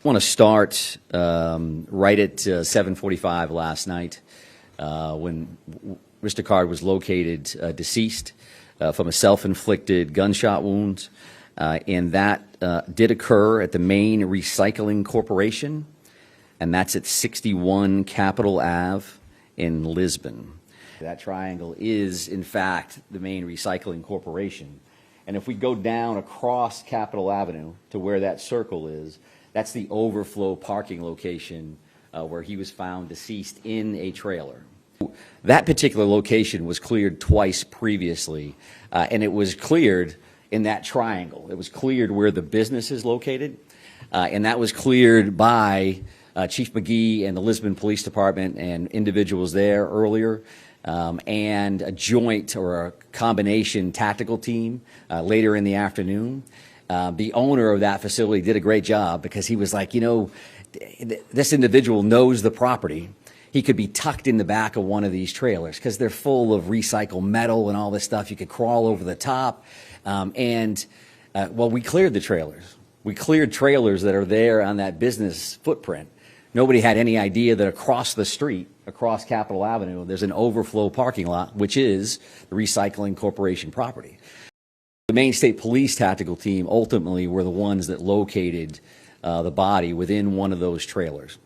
I want to start right at 7:45 last night when Mr. Card was located deceased from a self-inflicted gunshot wound, and that did occur at the Maine Recycling Corporation, and that's at 61 Capitol Ave in Lisbon. That triangle is, in fact, the Maine Recycling Corporation. And if we go down across Capitol Avenue to where that circle is, that's the overflow parking location where he was found deceased in a trailer. That particular location was cleared twice previously, and it was cleared in that triangle. It was cleared where the business is located, and that was cleared by Chief McGee and the Lisbon Police Department and individuals there earlier, and a joint or a combination tactical team later in the afternoon. The owner of that facility did a great job because he was like, you know, this individual knows the property. He could be tucked in the back of one of these trailers because they're full of recycled metal and all this stuff. You could crawl over the top. Well, we cleared the trailers. We cleared trailers that are there on that business footprint. Nobody had any idea that across the street, across Capitol Avenue, there's an overflow parking lot, which is the Recycling Corporation property. The Maine State Police tactical team ultimately were the ones that located the body within one of those trailers.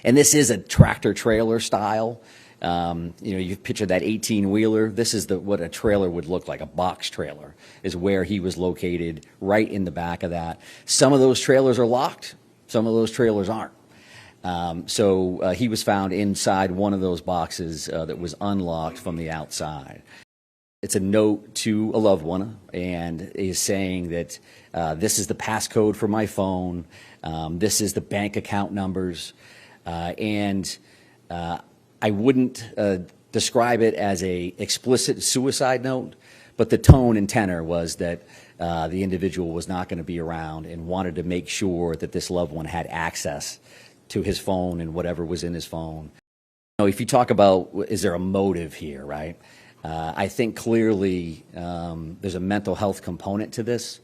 And this is a tractor trailer style. You know, you picture that 18-wheeler. This is what a trailer would look like. A box trailer is where he was located, right in the back of that. Some of those trailers are locked. Some of those trailers aren't. So he was found inside one of those boxes that was unlocked from the outside. It's a note to a loved one, and is saying that this is the passcode for my phone, this is the bank account numbers, and I wouldn't describe it as a explicit suicide note, but the tone and tenor was that the individual was not going to be around and wanted to make sure that this loved one had access to his phone and whatever was in his phone. You know, if you talk about, is there a motive here, right? I think clearly there's a mental health component to this.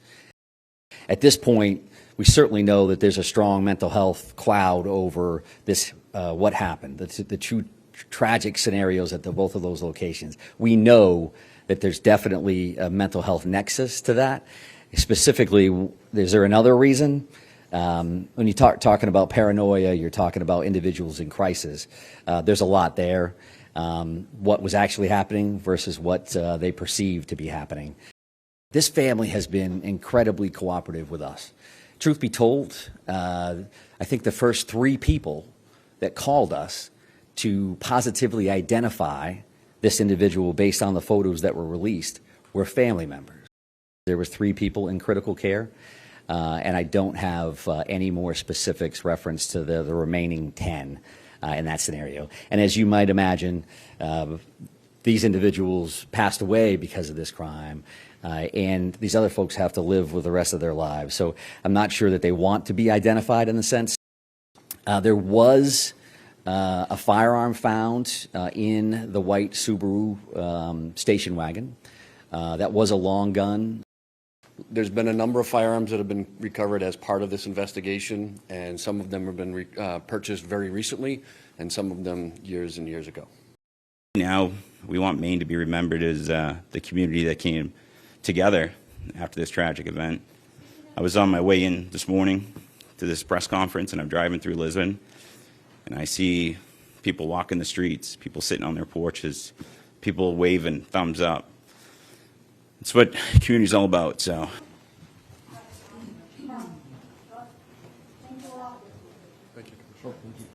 At this point, we certainly know that there's a strong mental health cloud over this, what happened, the two tragic scenarios at both of those locations. We know that there's definitely a mental health nexus to that. Specifically, is there another reason? When you talking about paranoia, you're talking about individuals in crisis. There's a lot there. What was actually happening versus what they perceived to be happening. This family has been incredibly cooperative with us. Truth be told, I think the first 3 people that called us to positively identify this individual based on the photos that were released were family members. There was 3 people in critical care, and I don't have any more specifics reference to the remaining 10. In that scenario. And as you might imagine, these individuals passed away because of this crime, and these other folks have to live with the rest of their lives. So I'm not sure that they want to be identified in the sense. There was a firearm found in the white Subaru station wagon. That was a long gun. There's been a number of firearms that have been recovered as part of this investigation, and some of them have been purchased very recently, and some of them years and years ago. Now, we want Maine to be remembered as the community that came together after this tragic event. I was on my way in this morning to this press conference, and I'm driving through Lisbon, and I see people walking the streets, people sitting on their porches, people waving thumbs up. It's what community's all about, so. Thank you.